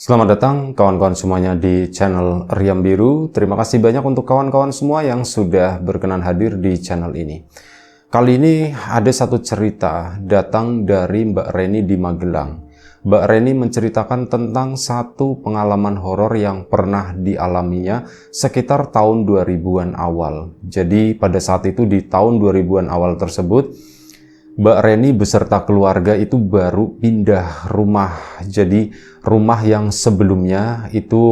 Selamat datang kawan-kawan semuanya di channel Riam Biru. Terima kasih banyak untuk kawan-kawan semua yang sudah berkenan hadir di channel ini. Kali ini ada satu cerita datang dari Mbak Reni di Magelang. Mbak Reni menceritakan tentang satu pengalaman horor yang pernah dialaminya sekitar tahun 2000-an awal. Jadi pada saat itu di tahun 2000-an awal tersebut, Mbak Reni beserta keluarga itu baru pindah rumah. Jadi rumah yang sebelumnya itu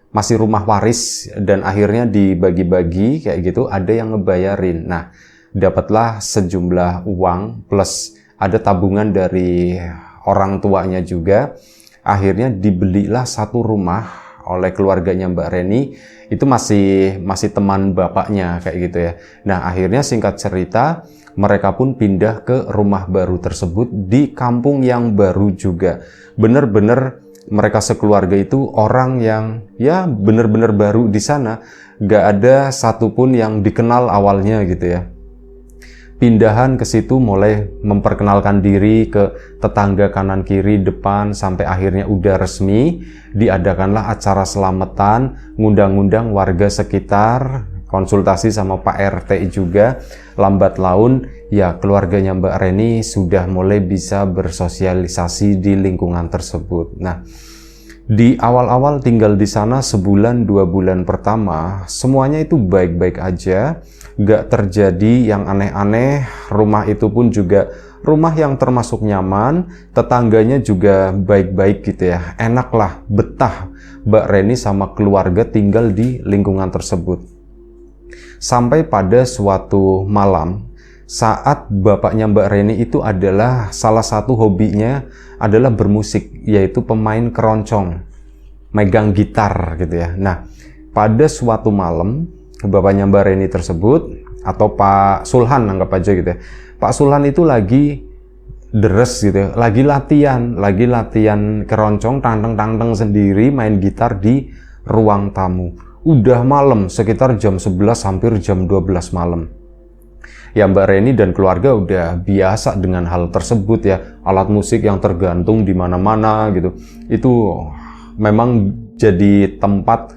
masih rumah waris dan akhirnya dibagi-bagi kayak gitu, ada yang ngebayarin. Nah, dapatlah sejumlah uang plus ada tabungan dari orang tuanya juga. Akhirnya dibelilah satu rumah oleh keluarganya Mbak Reni. Itu masih teman bapaknya kayak gitu ya. Nah, akhirnya singkat cerita mereka pun pindah ke rumah baru tersebut di kampung yang baru juga. Bener-bener mereka sekeluarga itu orang yang ya bener-bener baru di sana. Gak ada satupun yang dikenal awalnya gitu ya. Pindahan ke situ mulai memperkenalkan diri ke tetangga kanan kiri depan sampai akhirnya udah resmi diadakanlah acara selamatan, ngundang-ngundang warga sekitar, konsultasi sama Pak RT juga. Lambat laun ya keluarganya Mbak Reni sudah mulai bisa bersosialisasi di lingkungan tersebut. Nah, di awal-awal tinggal di sana sebulan 2 bulan pertama semuanya itu baik-baik aja, gak terjadi yang aneh-aneh. Rumah itu pun juga rumah yang termasuk nyaman, tetangganya juga baik-baik gitu ya, enak lah, betah Mbak Reni sama keluarga tinggal di lingkungan tersebut. Sampai pada suatu malam, saat bapaknya Mbak Reni itu adalah salah satu hobinya adalah bermusik, yaitu pemain keroncong, megang gitar gitu ya. Nah, pada suatu malam, bapaknya Mbak Reni tersebut, atau Pak Sulhan anggap aja gitu ya, Pak Sulhan itu lagi deres gitu ya, lagi latihan keroncong, tangteng-tangteng sendiri, main gitar di ruang tamu. Udah malam, sekitar jam 11 hampir jam 12 malam. Ya Mbak Reni dan keluarga udah biasa dengan hal tersebut ya. Alat musik yang tergantung di mana-mana gitu. Itu memang jadi tempat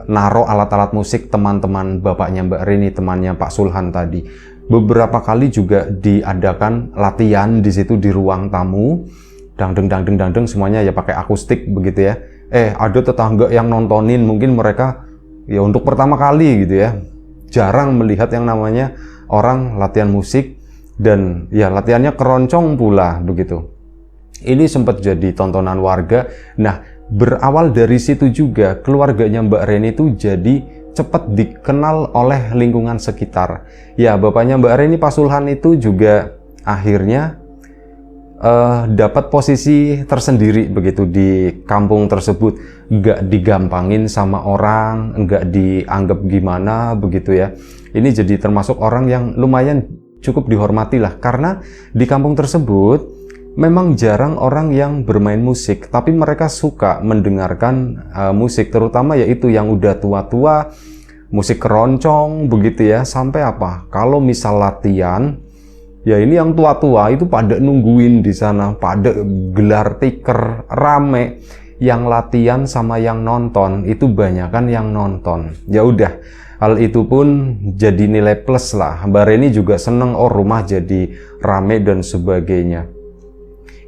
naruh alat-alat musik teman-teman bapaknya Mbak Reni, temannya Pak Sulhan tadi. Beberapa kali juga diadakan latihan di situ di ruang tamu. Dangdeng semuanya ya pakai akustik begitu ya. Ada tetangga yang nontonin, mungkin mereka ya untuk pertama kali gitu ya, jarang melihat yang namanya orang latihan musik dan ya latihannya keroncong pula begitu. Ini sempat jadi tontonan warga. Nah, berawal dari situ juga keluarganya Mbak Reni itu jadi cepat dikenal oleh lingkungan sekitar. Ya, bapaknya Mbak Reni Pak Sulhan itu juga akhirnya dapat posisi tersendiri begitu di kampung tersebut, nggak digampangin sama orang, nggak dianggap gimana begitu ya. Ini jadi termasuk orang yang lumayan cukup dihormati lah, karena di kampung tersebut memang jarang orang yang bermain musik, tapi mereka suka mendengarkan musik, terutama yaitu yang udah tua-tua, musik keroncong begitu ya. Sampai apa, kalau misal latihan ya ini yang tua-tua itu pada nungguin di sana, pada gelar tikar, rame. Yang latihan sama yang nonton itu banyakan yang nonton. Ya udah, hal itu pun jadi nilai plus lah. Mbak Reni juga seneng, oh rumah jadi rame dan sebagainya.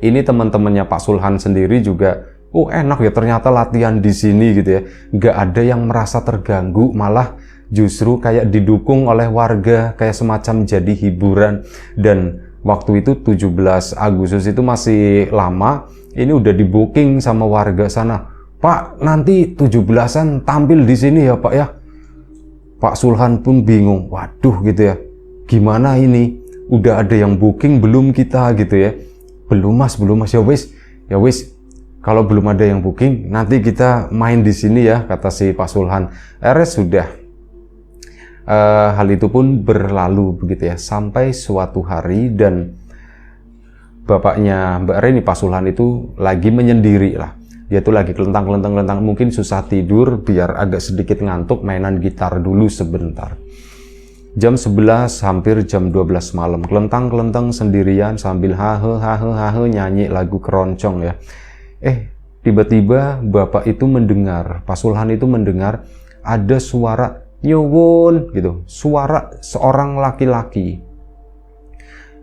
Ini teman-temannya Pak Sulhan sendiri juga, oh enak ya ternyata latihan di sini gitu ya. Nggak ada yang merasa terganggu, malah justru kayak didukung oleh warga, kayak semacam jadi hiburan. Dan waktu itu 17 Agustus itu masih lama, ini udah di booking sama warga sana. Pak, nanti 17-an tampil di sini ya Pak ya. Pak Sulhan pun bingung, waduh gitu ya, gimana ini? Udah ada yang booking belum kita gitu ya? Belum mas, ya wis. Kalau belum ada yang booking, nanti kita main di sini ya, kata si Pak Sulhan. Sudah. Hal itu pun berlalu begitu ya, sampai suatu hari dan bapaknya Mbak Reni Pak Sulhan itu lagi menyendiri lah. Dia tuh lagi kelentang, mungkin susah tidur, biar agak sedikit ngantuk, mainan gitar dulu sebentar. Jam 11 hampir jam 12 malam, kelentang sendirian sambil hahe nyanyi lagu keroncong ya. tiba-tiba bapak itu mendengar, Pak Sulhan itu mendengar ada suara nyuwun gitu, suara seorang laki-laki.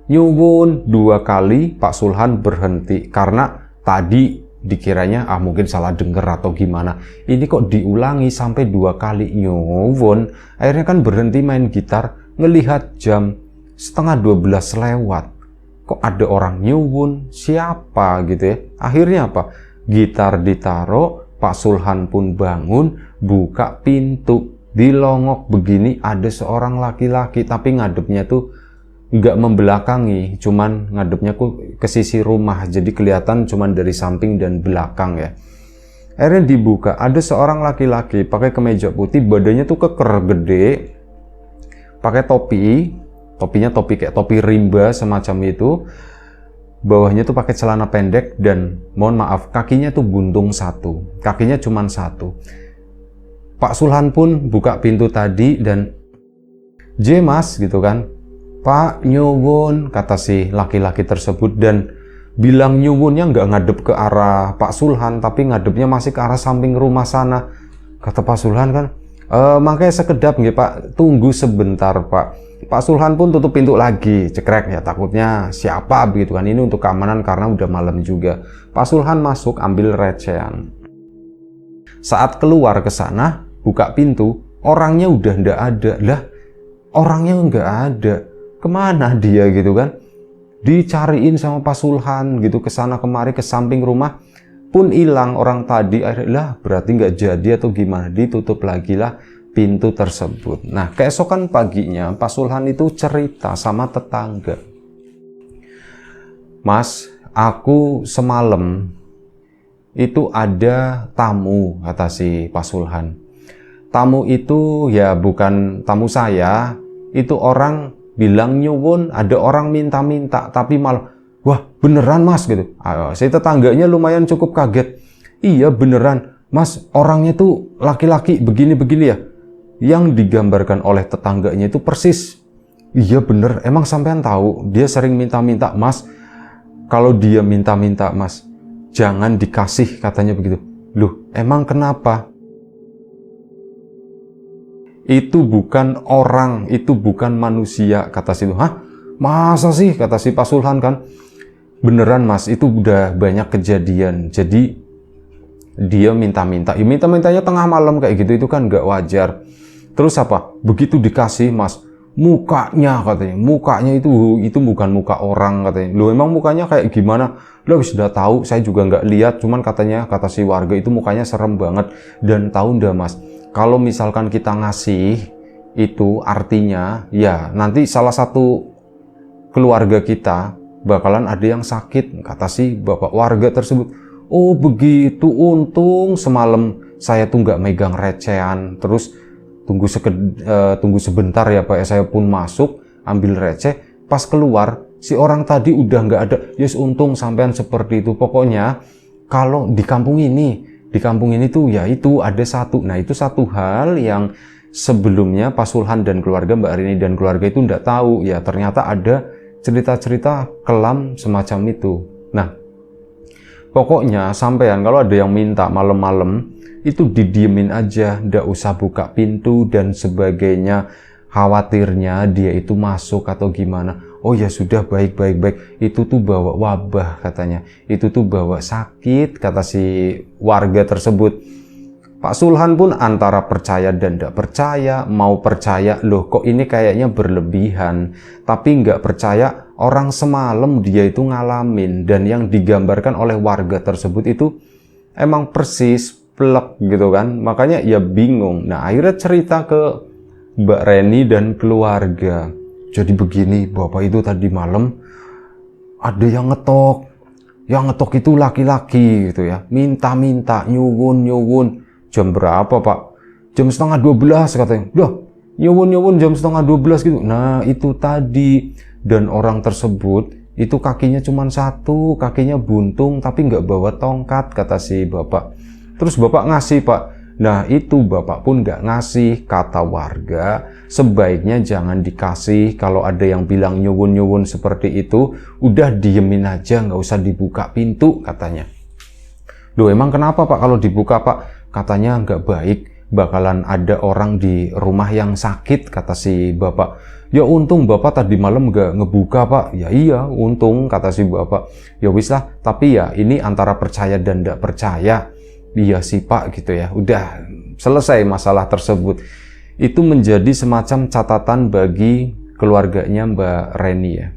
Nyuwun 2 kali. Pak Sulhan berhenti karena tadi dikiranya mungkin salah dengar atau gimana. Ini kok diulangi sampai 2 kali nyuwun. Akhirnya kan berhenti main gitar, ngelihat jam 11:30 lewat. Kok ada orang nyuwun, siapa gitu ya. Akhirnya apa? Gitar ditaruh, Pak Sulhan pun bangun, buka pintu. Dilongok begini ada seorang laki-laki, tapi ngadepnya tuh nggak membelakangi, cuman ngadepnya ke sisi rumah, jadi kelihatan cuman dari samping dan belakang ya. Akhirnya dibuka, ada seorang laki-laki pakai kemeja putih, badannya tuh keker gede, pakai topinya topi kayak topi rimba semacam itu, bawahnya tuh pakai celana pendek dan mohon maaf kakinya tuh buntung satu, kakinya cuman satu. Pak Sulhan pun buka pintu tadi dan Mas gitu kan, Pak nyuwun, kata si laki-laki tersebut, dan bilang nyuwunnya nggak ngadep ke arah Pak Sulhan, tapi ngadepnya masih ke arah samping rumah sana. Kata Pak Sulhan kan, makanya sekedap nggih Pak, tunggu sebentar Pak. Pak Sulhan pun tutup pintu lagi, cekrek ya, takutnya siapa begitu kan, ini untuk keamanan karena udah malam juga. Pak Sulhan masuk ambil recehan. Saat keluar ke sana, buka pintu, orangnya udah ndak ada. Lah, orangnya nggak ada. Kemana dia gitu kan? Dicariin sama Pak Sulhan gitu, ke sana kemari, ke samping rumah pun hilang orang tadi. Lah, berarti nggak jadi atau gimana? Ditutup lagi lah pintu tersebut. Nah, keesokan paginya Pak Sulhan itu cerita sama tetangga. Mas, aku semalam itu ada tamu, kata si Pak Sulhan. Tamu itu ya bukan tamu saya, itu orang bilang nyuwun, ada orang minta-minta, tapi malah, wah beneran Mas gitu. Si tetangganya lumayan cukup kaget. Iya beneran Mas, orangnya tuh laki-laki begini-begini ya. Yang digambarkan oleh tetangganya itu persis. Iya bener, emang sampean tahu dia sering minta-minta Mas. Kalau dia minta-minta Mas, jangan dikasih, katanya begitu. Loh, emang kenapa? Itu bukan orang, itu bukan manusia, kata si itu. Hah? Masa sih, kata si Pak Sulhan kan. Beneran Mas, itu udah banyak kejadian. Jadi dia minta-minta, ya minta-mintanya tengah malam kayak gitu, itu kan nggak wajar. Terus apa? Begitu dikasih Mas, mukanya katanya, mukanya itu bukan muka orang katanya. Loh emang mukanya kayak gimana? Loh sudah tahu, saya juga nggak lihat, cuman katanya, kata si warga itu mukanya serem banget. Dan tahu ndak Mas, kalau misalkan kita ngasih itu artinya ya nanti salah satu keluarga kita bakalan ada yang sakit, kata si bapak warga tersebut. Oh begitu, untung semalam saya tuh nggak megang recehan. Terus tunggu sebentar ya Pak, saya pun masuk ambil receh, pas keluar si orang tadi udah nggak ada. Yes, untung sampean seperti itu. Pokoknya kalau di kampung ini tuh ya itu ada satu. Nah itu satu hal yang sebelumnya Pak Sulhan dan keluarga, Mbak Rini dan keluarga itu nggak tahu. Ya ternyata ada cerita-cerita kelam semacam itu. Nah pokoknya sampean kalau ada yang minta malam-malam itu didiemin aja, ndak usah buka pintu dan sebagainya. Khawatirnya dia itu masuk atau gimana. Oh ya sudah, baik. Itu tuh bawa wabah katanya. Itu tuh bawa sakit, kata si warga tersebut. Pak Sulhan pun antara percaya dan ndak percaya. Mau percaya, loh kok ini kayaknya berlebihan. Tapi nggak percaya, orang semalam dia itu ngalamin. Dan yang digambarkan oleh warga tersebut itu emang persis plek gitu kan. Makanya ya bingung. Nah akhirnya cerita ke Mbak Reni dan keluarga. Jadi begini, bapak itu tadi malam ada yang ngetok. Yang ngetok itu laki-laki gitu ya. Minta-minta, nyuwun. Jam berapa Pak? Jam 11:30 katanya. Loh, nyuwun jam 11:30 gitu. Nah itu tadi. Dan orang tersebut itu kakinya cuma satu, kakinya buntung tapi nggak bawa tongkat, kata si bapak. Terus bapak ngasih Pak. Nah itu bapak pun nggak ngasih, kata warga. Sebaiknya jangan dikasih. Kalau ada yang bilang nyuwun seperti itu, udah diemin aja, nggak usah dibuka pintu, katanya. Loh emang kenapa Pak kalau dibuka Pak? Katanya nggak baik, bakalan ada orang di rumah yang sakit, kata si bapak. Ya untung bapak tadi malam nggak ngebuka Pak. Ya iya untung, kata si bapak. Ya wis lah, tapi ya ini antara percaya dan nggak percaya. Iya sih Pak gitu ya. Udah selesai masalah tersebut. Itu menjadi semacam catatan bagi keluarganya Mbak Reni ya.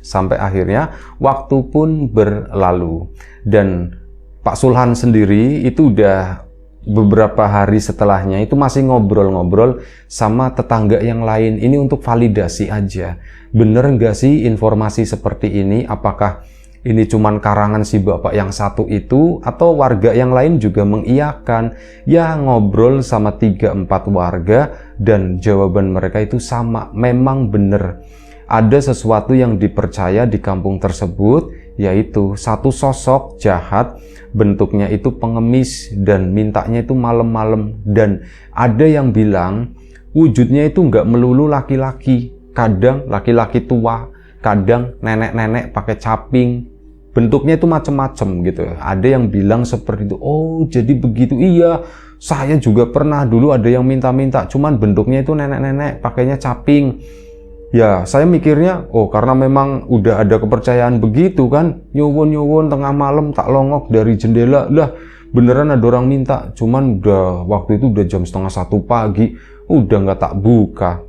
Sampai akhirnya waktu pun berlalu dan Pak Sulhan sendiri itu udah beberapa hari setelahnya itu masih ngobrol-ngobrol sama tetangga yang lain. Ini untuk validasi aja. Bener nggak sih informasi seperti ini? Apakah ini cuman karangan si bapak yang satu itu atau warga yang lain juga mengiyakan? Ya ngobrol sama 3-4 warga dan jawaban mereka itu sama. Memang bener. Ada sesuatu yang dipercaya di kampung tersebut, yaitu satu sosok jahat, bentuknya itu pengemis dan mintanya itu malam-malam. Dan ada yang bilang wujudnya itu nggak melulu laki-laki, kadang laki-laki tua, kadang nenek-nenek pakai caping, bentuknya itu macam-macam gitu. Ada yang bilang seperti itu. Oh jadi begitu, iya saya juga pernah dulu ada yang minta-minta, cuman bentuknya itu nenek-nenek pakainya caping. Ya, saya mikirnya, oh karena memang udah ada kepercayaan begitu kan, nyuwun-nyuwun tengah malam tak longok dari jendela, lah beneran ada orang minta, cuman udah waktu itu udah jam 12:30 pagi, udah nggak tak buka.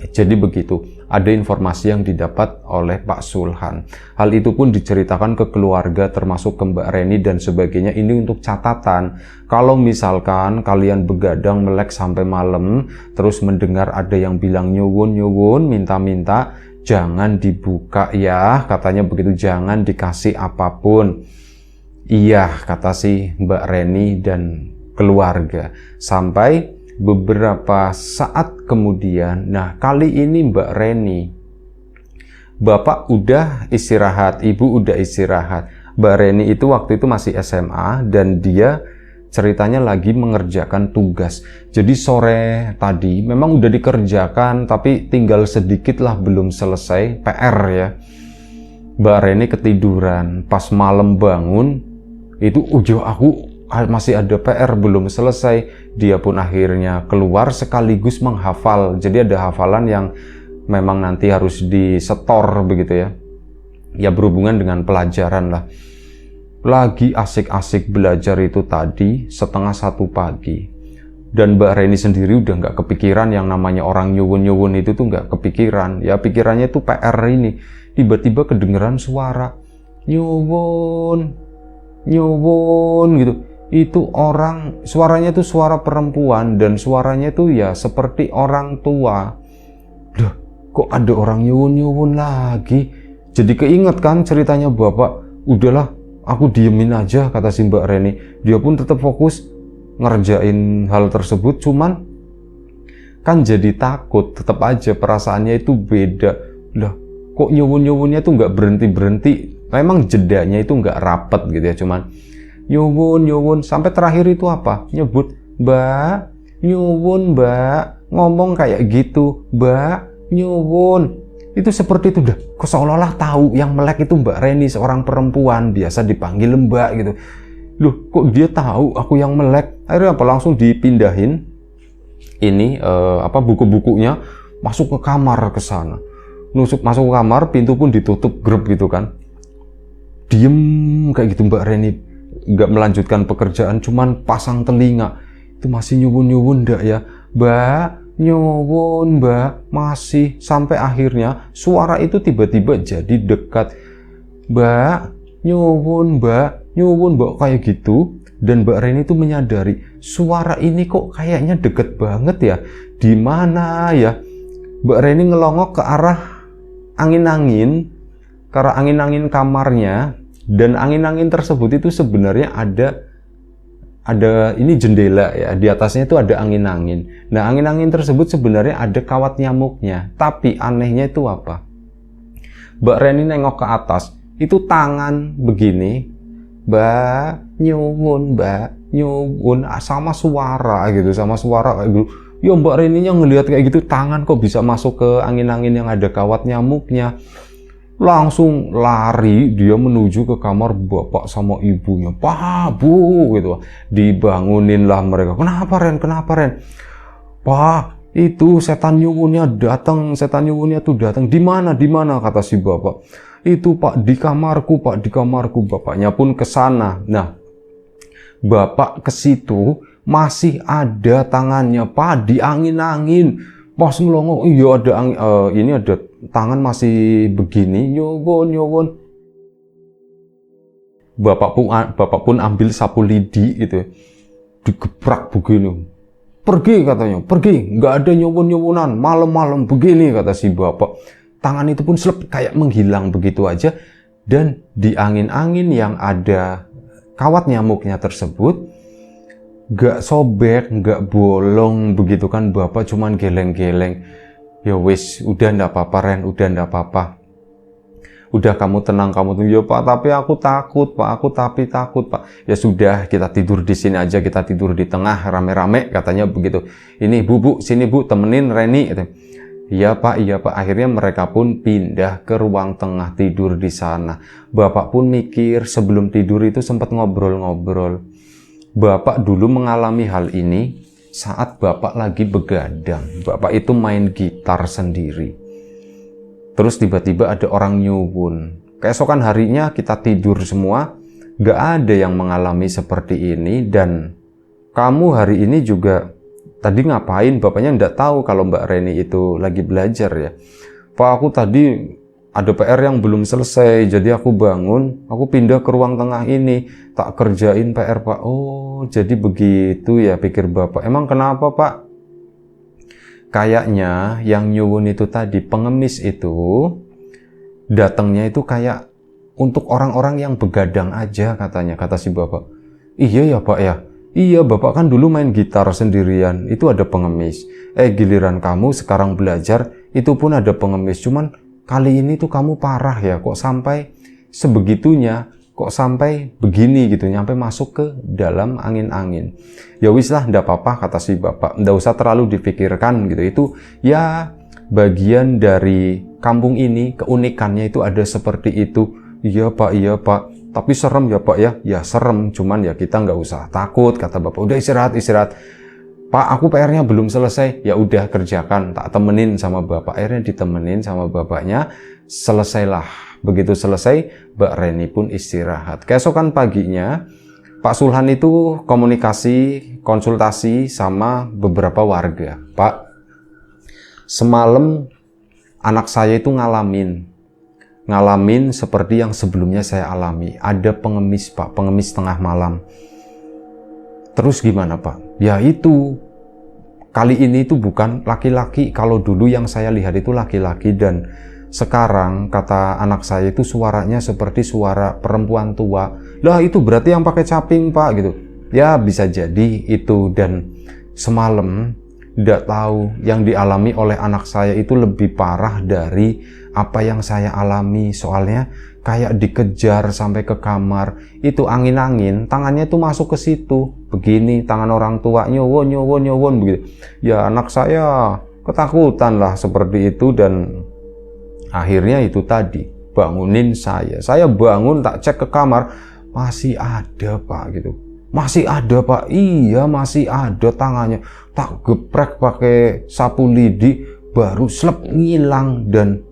Jadi begitu, ada informasi yang didapat oleh Pak Sulhan. Hal itu pun diceritakan ke keluarga termasuk ke Mbak Reni dan sebagainya. Ini untuk catatan. Kalau misalkan kalian begadang melek sampai malam, terus mendengar ada yang bilang nyuwun-nyuwun, minta-minta, jangan dibuka ya. Katanya begitu, jangan dikasih apapun. Iya, kata si Mbak Reni dan keluarga. Sampai beberapa saat kemudian, nah kali ini Mbak Reni, bapak udah istirahat, ibu udah istirahat. Mbak Reni itu waktu itu masih SMA dan dia ceritanya lagi mengerjakan tugas. Jadi sore tadi memang udah dikerjakan tapi tinggal sedikit lah belum selesai PR ya. Mbak Reni ketiduran, pas malam bangun itu aku masih ada PR belum selesai. Dia pun akhirnya keluar sekaligus menghafal. Jadi ada hafalan yang memang nanti harus disetor begitu ya. Ya berhubungan dengan pelajaran lah. Lagi asik-asik belajar itu tadi 12:30 pagi. Dan Mbak Reni sendiri udah nggak kepikiran yang namanya orang nyuwun-nyuwun itu tuh nggak kepikiran. Ya pikirannya tuh PR ini. Tiba-tiba kedengeran suara nyuwun, nyuwun gitu. Itu orang, suaranya itu suara perempuan dan suaranya itu ya seperti orang tua. Loh, kok ada orang nyuwun-nyuwun lagi? Jadi keinget kan ceritanya bapak. Udahlah, aku diemin aja, kata si Mbak Reni. Dia pun tetap fokus ngerjain hal tersebut, cuman kan jadi takut. Tetap aja perasaannya itu beda. Loh, kok nyuwun-nyuwunnya tuh nggak berhenti-berhenti? Memang jedanya itu nggak rapet gitu ya, cuman nyuwun sampai terakhir itu apa? Nyebut Mbak, nyuwun Mbak, ngomong kayak gitu, Mbak, nyuwun. Itu seperti itu dah. Kok seolah-olah tahu yang melek itu Mbak Reni, seorang perempuan biasa dipanggil Mbak gitu. Loh, kok dia tahu aku yang melek? Akhirnya apa? Langsung dipindahin ini buku-bukunya, masuk ke kamar ke sana. Masuk ke kamar, pintu pun ditutup grup gitu kan. Diem kayak gitu Mbak Reni. Nggak melanjutkan pekerjaan, cuman pasang telinga. Itu masih nyuwun-nyuwun ndak ya? Mbak, nyuwun Mbak, masih. Sampai akhirnya suara itu tiba-tiba jadi dekat. Mbak, nyuwun Mbak, kayak gitu. Dan Mbak Reni itu menyadari, suara ini kok kayaknya deket banget ya. Di mana ya? Mbak Reni ngelongok ke arah angin-angin, ke arah angin-angin kamarnya. Dan angin-angin tersebut itu sebenarnya ada ini jendela ya, di atasnya itu ada angin-angin. Nah, angin-angin tersebut sebenarnya ada kawat nyamuknya. Tapi anehnya itu apa? Mbak Reni nengok ke atas, itu tangan begini, Mbak, nyuwun, sama suara gitu, sama suara kayak gitu. Ya Mbak Reni-nya ngelihat kayak gitu, tangan kok bisa masuk ke angin-angin yang ada kawat nyamuknya. Langsung lari dia menuju ke kamar bapak sama ibunya. Pak, Bu, gitu. Dibangunin lah mereka. Kenapa Ren? Kenapa Ren? Pak, itu setan nyuwunnya datang, setan nyuwunnya tuh datang. Di mana? Di mana? Kata si bapak. Itu Pak, di kamarku, Pak, di kamarku. Bapaknya pun ke sana. Nah, bapak ke situ masih ada tangannya, Pak, diangin-angin. Pas ngelongok, iya ada angin, ini ada tangan masih begini, nyuwun, nyuwun. Bapak pun ambil sapu lidi gitu, digebrak begini. Pergi katanya, pergi, nggak ada nyuwun-nyuwunan, malam-malam begini kata si bapak. Tangan itu pun selep kayak menghilang begitu aja, dan di angin-angin yang ada kawat nyamuknya tersebut gak sobek, gak bolong begitu kan. Bapak cuman geleng-geleng. Ya wis, udah ndak apa-apa Ren, udah ndak apa-apa. Udah kamu tenang, kamu tunggu. Ya Pak, tapi aku takut Pak, aku tapi takut Pak. Ya sudah, kita tidur di sini aja, kita tidur di tengah rame-rame katanya begitu. Ini Bu, sini Bu, temenin Reni gitu. Iya Pak, iya Pak. Akhirnya mereka pun pindah ke ruang tengah tidur di sana. Bapak pun mikir sebelum tidur itu sempat ngobrol-ngobrol. Bapak dulu mengalami hal ini saat Bapak lagi begadang. Bapak itu main gitar sendiri. Terus tiba-tiba ada orang nyuwun. Keesokan harinya kita tidur semua, gak ada yang mengalami seperti ini. Dan kamu hari ini juga tadi ngapain? Bapaknya nggak tahu kalau Mbak Reni itu lagi belajar ya. Pak, aku tadi ada PR yang belum selesai, jadi aku bangun, aku pindah ke ruang tengah ini, tak kerjain PR Pak. Oh, jadi begitu ya, pikir Bapak. Emang kenapa Pak? Kayaknya yang nyuwun itu tadi, pengemis itu, datangnya itu kayak untuk orang-orang yang begadang aja katanya, kata si Bapak. Iya ya Pak ya, iya Bapak kan dulu main gitar sendirian, itu ada pengemis. Giliran kamu sekarang belajar, itu pun ada pengemis, cuman kali ini tuh kamu parah ya, kok sampai sebegitunya, kok sampai begini gitu, nyampe masuk ke dalam angin-angin. Ya wis lah, ndak apa-apa kata si bapak, ndak usah terlalu dipikirkan gitu. Itu ya bagian dari kampung ini, keunikannya itu ada seperti itu. Iya Pak, tapi serem ya Pak ya. Ya serem, cuman ya kita nggak usah takut kata bapak. Udah istirahat. Pak, aku PR-nya belum selesai. Ya udah kerjakan, tak temenin sama bapak. Akhirnya ditemenin sama bapaknya. Selesailah. Begitu selesai, Mbak Reni pun istirahat. Keesokan paginya, Pak Sulhan itu konsultasi sama beberapa warga. Pak, semalam anak saya itu ngalamin seperti yang sebelumnya saya alami. Ada pengemis Pak, pengemis tengah malam. Terus gimana Pak? Ya itu, kali ini itu bukan laki-laki. Kalau dulu yang saya lihat itu laki-laki, dan sekarang kata anak saya itu suaranya seperti suara perempuan tua. Lah itu berarti yang pakai caping Pak gitu. Ya bisa jadi itu. Dan semalam tidak tahu yang dialami oleh anak saya itu lebih parah dari apa yang saya alami. Soalnya kayak dikejar sampai ke kamar, itu angin-angin, tangannya tuh masuk ke situ, begini, tangan orang tua, nyowon begitu. Ya anak saya ketakutan lah seperti itu, dan akhirnya itu tadi, bangunin saya bangun, tak cek ke kamar, masih ada Pak gitu. Masih ada Pak, iya masih ada tangannya, tak geprek pakai sapu lidi, baru slep ngilang, dan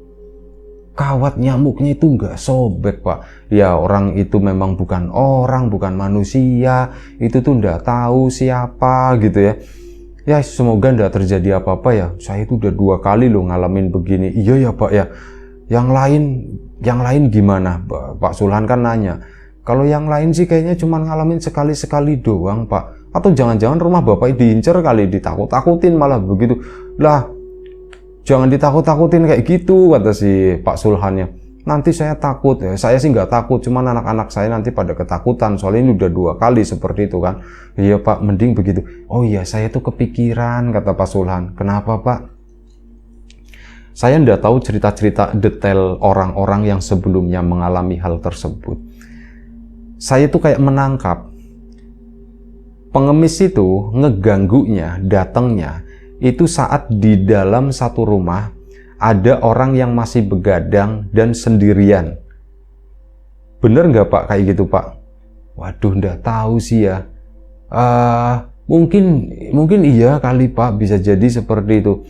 kawat nyamuknya itu nggak sobek Pak. Ya orang itu memang bukan orang, bukan manusia, itu tuh nggak tahu siapa gitu ya. Ya semoga nggak terjadi apa-apa ya. Saya itu udah 2 kali loh ngalamin begini. Iya ya Pak ya. Yang lain gimana? Pak Sulhan kan nanya. Kalau yang lain sih kayaknya cuma ngalamin sekali-sekali doang Pak. Atau jangan-jangan rumah Bapak diincer kali, ditakut-takutin malah begitu. Lah, jangan ditakut-takutin kayak gitu kata si Pak Sulhannya. Nanti saya takut ya. Saya sih nggak takut, cuman anak-anak saya nanti pada ketakutan. Soalnya ini udah 2 kali seperti itu kan. Iya Pak, mending begitu. Oh iya, saya tuh kepikiran kata Pak Sulhan. Kenapa Pak? Saya nggak tahu cerita-cerita detail orang-orang yang sebelumnya mengalami hal tersebut. Saya tuh kayak menangkap pengemis itu ngeganggunya, datangnya itu saat di dalam satu rumah ada orang yang masih begadang dan sendirian. Bener nggak Pak kayak gitu Pak? Waduh, nggak tahu sih ya. Mungkin iya kali Pak, bisa jadi seperti itu.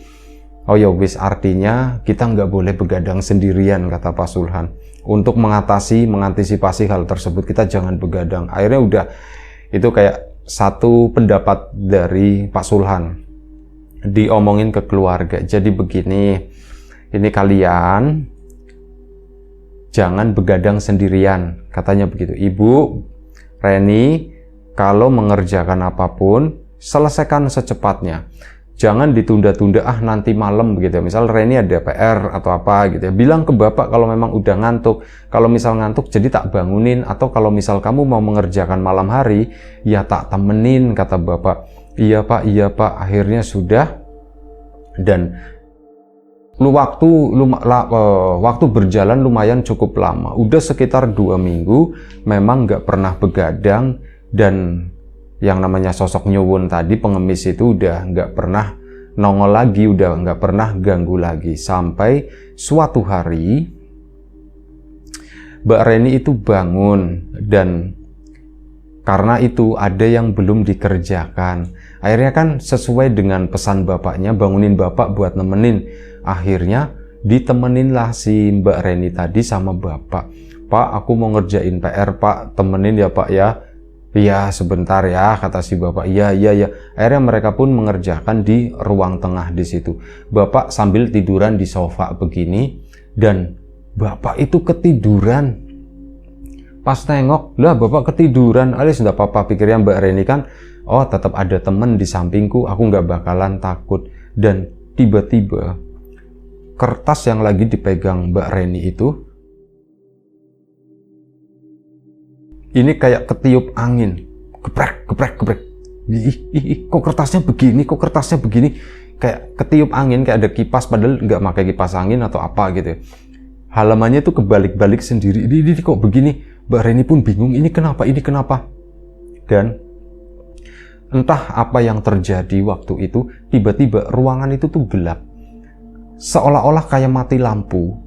Oh ya wis, artinya kita nggak boleh begadang sendirian, kata Pak Sulhan. Untuk mengantisipasi hal tersebut, kita jangan begadang. Akhirnya udah, itu kayak satu pendapat dari Pak Sulhan diomongin ke keluarga. Jadi begini, ini kalian jangan begadang sendirian, katanya begitu. Ibu Reni, kalau mengerjakan apapun, selesaikan secepatnya. Jangan ditunda-tunda, nanti malam begitu ya. Misal Reni ada PR atau apa gitu ya. Bilang ke bapak kalau memang udah ngantuk. Kalau misal ngantuk jadi tak bangunin, atau kalau misal kamu mau mengerjakan malam hari, ya tak temenin, kata bapak. Iya Pak, akhirnya sudah. Dan waktu berjalan lumayan cukup lama. Udah sekitar 2 minggu memang nggak pernah begadang, dan yang namanya sosok nyuwun tadi, pengemis itu udah nggak pernah nongol lagi, udah nggak pernah ganggu lagi. Sampai suatu hari Mbak Reni itu bangun, dan karena itu ada yang belum dikerjakan. Akhirnya kan sesuai dengan pesan bapaknya, bangunin bapak buat nemenin. Akhirnya ditemeninlah si Mbak Reni tadi sama bapak. Pak, aku mau ngerjain PR Pak, temenin ya Pak ya. Iya sebentar ya, kata si bapak. Iya. Akhirnya mereka pun mengerjakan di ruang tengah di situ. Bapak sambil tiduran di sofa begini, dan bapak itu ketiduran. Pas tengok, lah bapak ketiduran. Alis enggak apa-apa, pikirnya Mbak Reni kan, oh tetap ada temen di sampingku, aku nggak bakalan takut. Dan tiba-tiba kertas yang lagi dipegang Mbak Reni itu, ini kayak ketiup angin, geprek. Kok kertasnya begini, kayak ketiup angin, kayak ada kipas, padahal nggak pakai kipas angin atau apa gitu. Halamannya tuh kebalik-balik sendiri. Ini kok begini? Mbak Reni pun bingung, ini kenapa? Dan entah apa yang terjadi waktu itu, tiba-tiba ruangan itu tuh gelap, seolah-olah kayak mati lampu.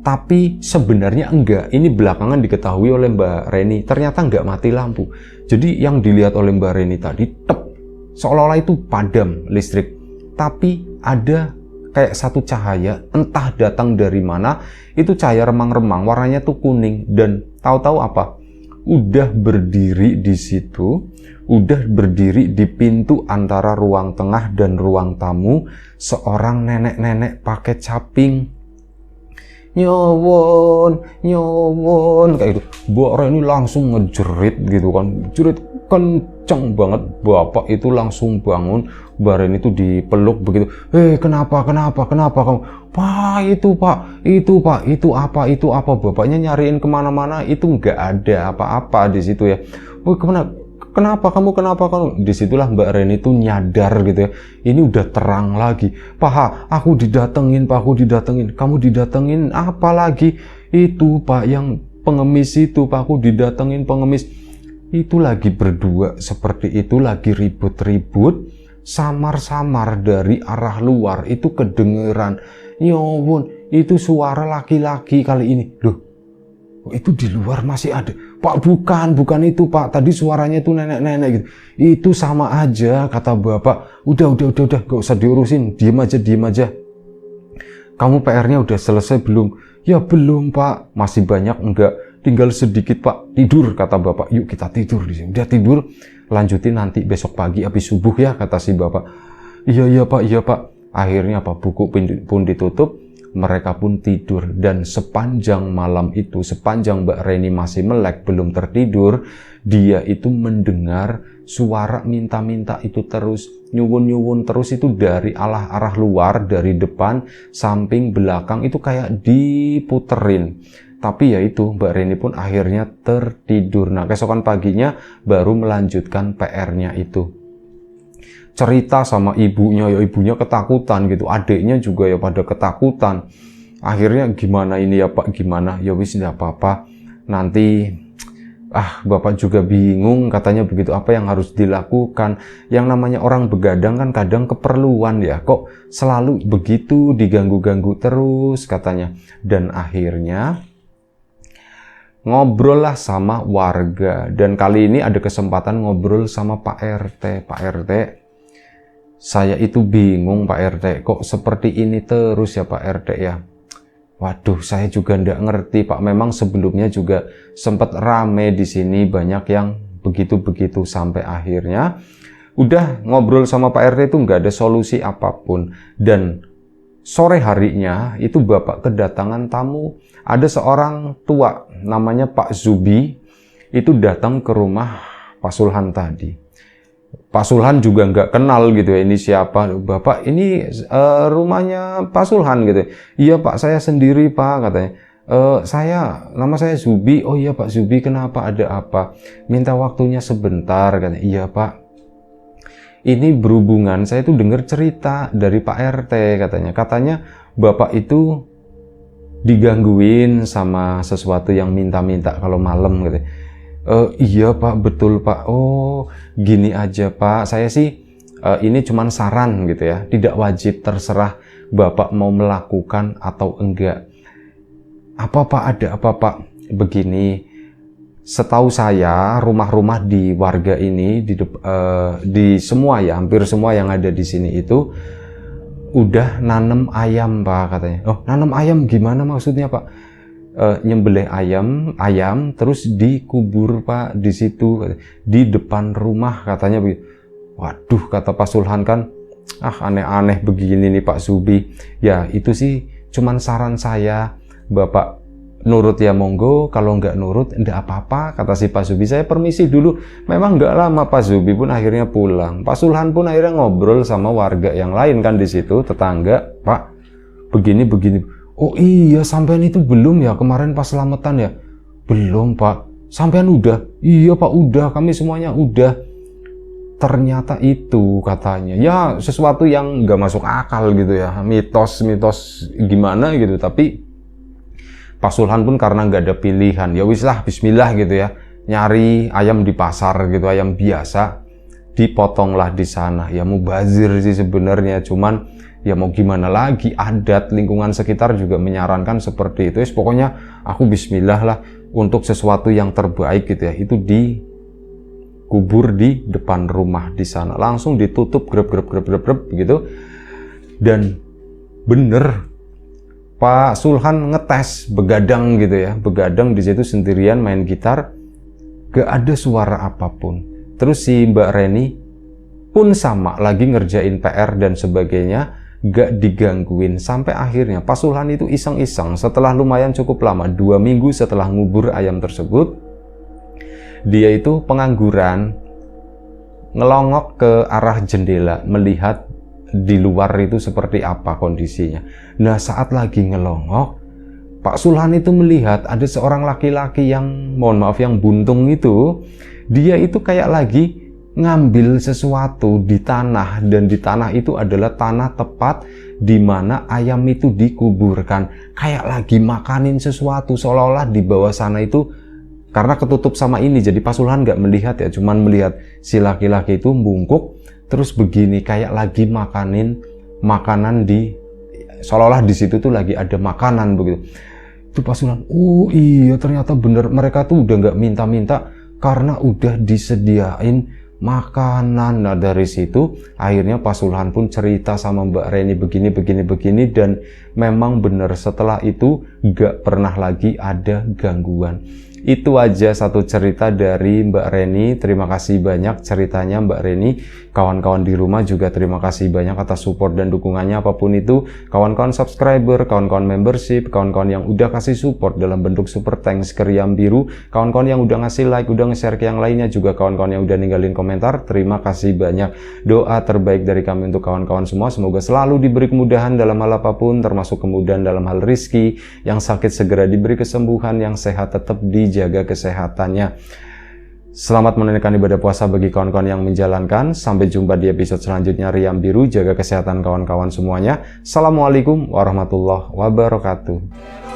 Tapi sebenarnya enggak. Ini belakangan diketahui oleh Mbak Reni, ternyata enggak mati lampu. Jadi yang dilihat oleh Mbak Reni tadi, seolah-olah itu padam listrik. Tapi ada kayak satu cahaya, entah datang dari mana, itu cahaya remang-remang, warnanya tuh kuning. Dan tahu-tahu apa? Udah berdiri di situ, udah berdiri di pintu antara ruang tengah dan ruang tamu, seorang nenek-nenek pakai caping. Nyowon kayak gitu. Mbak Reni langsung ngejerit gitu kan, jerit kenceng banget. Bapak itu langsung bangun, Mbak Reni itu dipeluk begitu. Kenapa kamu? Pak, itu apa? Bapaknya nyariin kemana-mana, itu nggak ada apa-apa di situ ya. Kenapa kamu? Disitulah Mbak Reni itu nyadar gitu ya. Ini udah terang lagi. Pak, aku didatengin. Kamu didatengin apa lagi? Itu Pak, yang pengemis itu Pak, aku didatengin pengemis. Itu lagi berdua seperti itu, lagi ribut-ribut. Samar-samar dari arah luar itu kedengeran. Nyowon, itu suara laki-laki kali ini. Loh, itu di luar masih ada. Pak, bukan itu Pak, tadi suaranya itu nenek-nenek gitu. Itu sama aja, kata bapak. Udah, gak usah diurusin, diem aja. Kamu PR-nya udah selesai belum? Ya belum Pak, masih banyak enggak, tinggal sedikit Pak. Tidur, kata bapak. Yuk kita tidur di sini. Udah tidur, lanjutin nanti besok pagi habis subuh ya, kata si bapak. Iya Pak. Akhirnya Pak, buku pun ditutup. Mereka pun tidur, dan sepanjang malam itu, sepanjang Mbak Reni masih melek belum tertidur, dia itu mendengar suara minta-minta itu terus, nyuwun terus, itu dari arah luar, dari depan, samping, belakang, itu kayak diputerin. Tapi ya itu, Mbak Reni pun akhirnya tertidur. Nah, keesokan paginya baru melanjutkan PR-nya itu. Cerita sama ibunya, ya ibunya ketakutan gitu, adiknya juga ya pada ketakutan. Akhirnya gimana ini ya Pak, gimana? Ya wis, tidak apa-apa, nanti Bapak juga bingung, katanya begitu, apa yang harus dilakukan. Yang namanya orang begadang kan kadang keperluan ya, kok selalu begitu diganggu-ganggu terus katanya. Dan akhirnya ngobrol lah sama warga, dan kali ini ada kesempatan ngobrol sama Pak RT. Pak RT, saya itu bingung Pak RT, kok seperti ini terus ya Pak RT ya. Waduh, saya juga nggak ngerti Pak. Memang sebelumnya juga sempat rame di sini, banyak yang begitu-begitu, sampai akhirnya udah ngobrol sama Pak RT itu nggak ada solusi apapun. Dan sore harinya itu Bapak kedatangan tamu. Ada seorang tua namanya Pak Zubi itu datang ke rumah Pak Sulhan tadi. Pak Sulhan juga nggak kenal gitu ya, ini siapa. Bapak, ini rumahnya Pak Sulhan gitu. Iya Pak, saya sendiri Pak, katanya. Nama saya Zubi. Oh iya Pak Zubi, kenapa, ada apa? Minta waktunya sebentar, katanya. Iya Pak, ini berhubungan, saya tuh dengar cerita dari Pak RT katanya Bapak itu digangguin sama sesuatu yang minta-minta kalau malam gitu. Iya Pak, betul Pak. Oh, gini aja Pak, saya sih ini cuman saran gitu ya, tidak wajib, terserah Bapak mau melakukan atau enggak. Apa Pak, ada apa Pak? Begini, setahu saya rumah-rumah di warga ini di semua ya, hampir semua yang ada di sini itu udah nanam ayam Pak, katanya. Oh, nanam ayam gimana maksudnya Pak? Nyembelih ayam terus dikubur Pak di situ, di depan rumah katanya. Waduh, kata Pak Sulhan kan, aneh-aneh begini nih Pak Zubi. Ya itu sih cuman saran saya, Bapak nurut ya monggo, kalau nggak nurut enggak apa-apa, kata si Pak Zubi. Saya permisi dulu. Memang nggak lama Pak Zubi pun akhirnya pulang. Pak Sulhan pun akhirnya ngobrol sama warga yang lain kan di situ, tetangga. Pak, begini. Oh iya, sampean itu belum ya kemarin pas selamatan ya? Belum Pak. Sampean udah? Iya Pak, udah. Kami semuanya udah. Ternyata itu katanya, ya sesuatu yang nggak masuk akal gitu ya, mitos gimana gitu. Tapi Pak Sulhan pun karena nggak ada pilihan, ya wis lah, bismillah gitu ya, nyari ayam di pasar gitu, ayam biasa, dipotonglah di sana. Ya mubazir sih sebenarnya, cuman ya mau gimana lagi, adat lingkungan sekitar juga menyarankan seperti itu. Pokoknya aku bismillah lah untuk sesuatu yang terbaik gitu ya, itu dikubur di depan rumah di sana, langsung ditutup grep gitu. Dan bener, Pak Sulhan ngetes begadang gitu ya, begadang di situ sendirian main gitar, gak ada suara apapun. Terus si Mbak Reni pun sama, lagi ngerjain PR dan sebagainya, gak digangguin. Sampai akhirnya Pak Sulhan itu iseng-iseng, setelah lumayan cukup lama, 2 minggu setelah ngubur ayam tersebut, dia itu pengangguran, ngelongok ke arah jendela, melihat di luar itu seperti apa kondisinya. Nah, saat lagi ngelongok, Pak Sulhan itu melihat ada seorang laki-laki yang, mohon maaf, yang buntung itu. Dia itu kayak lagi ngambil sesuatu di tanah, dan di tanah itu adalah tanah tepat di mana ayam itu dikuburkan. Kayak lagi makanin sesuatu, seolah-olah di bawah sana itu, karena ketutup sama ini, jadi Pak Sulhan nggak melihat ya, cuman melihat si laki-laki itu bungkuk terus begini, kayak lagi makanin makanan seolah-olah di situ tuh lagi ada makanan begitu. Itu Pak Sulhan, oh iya ternyata bener, mereka tuh udah nggak minta-minta karena udah disediain makanan. Nah dari situ akhirnya Pak Sulhan pun cerita sama Mbak Reni begini, dan memang bener setelah itu nggak pernah lagi ada gangguan. Itu aja satu cerita dari Mbak Reni. Terima kasih banyak ceritanya Mbak Reni. Kawan-kawan di rumah juga terima kasih banyak atas support dan dukungannya apapun itu. Kawan-kawan subscriber, kawan-kawan membership, kawan-kawan yang udah kasih support dalam bentuk super thanks ke Riam Biru, kawan-kawan yang udah ngasih like, udah nge-share ke yang lainnya, juga kawan-kawan yang udah ninggalin komentar. Terima kasih banyak. Doa terbaik dari kami untuk kawan-kawan semua, semoga selalu diberi kemudahan dalam hal apapun, termasuk kemudahan dalam hal rizki. Yang sakit segera diberi kesembuhan, yang sehat tetap dijaga kesehatannya. Selamat menunaikan ibadah puasa bagi kawan-kawan yang menjalankan. Sampai jumpa di episode selanjutnya Riam Biru. Jaga kesehatan kawan-kawan semuanya. Assalamualaikum warahmatullahi wabarakatuh.